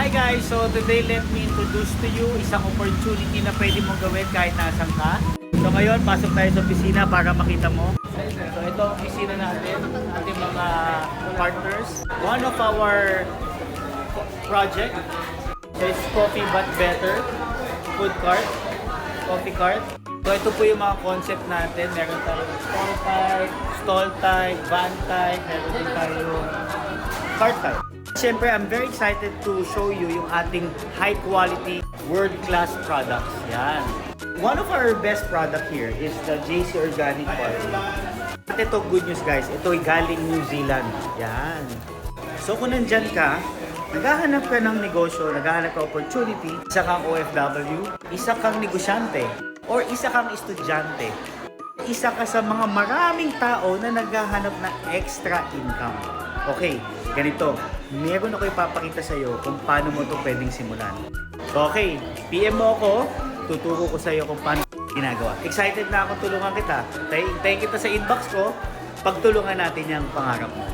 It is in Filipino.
Hi guys! So today let me introduce to you isang opportunity na pwede mong gawin kahit nasan ka. So ngayon, pasok tayo sa opisina para makita mo. So ito ang opisina natin, ating mga partners. One of our project is Coffee But Better Food Cart, Coffee Cart. So ito po yung mga concept natin. Meron tayong stall type, van type, meron din tayong cart type. Siyempre, I'm very excited to show you yung ating high quality, world-class products. Yan. One of our best product here is the JC Organic Coffee. At ito, good news guys, ito ay galing New Zealand. Yan. So kung nandyan ka, naghahanap ka ng negosyo, naghahanap ka opportunity, isa kang OFW, isa kang negosyante, or isa kang estudyante, isa ka sa mga maraming tao na naghahanap ng extra income. Okay, ganito. Meron ako ipapakita sa iyo kung paano mo ito pwedeng simulan. Okay, PM mo ako, tuturo ko sa iyo kung paano ginagawa. Excited na akong tulungan kita. Hintayin kita sa inbox ko, pagtulungan natin yung pangarap mo.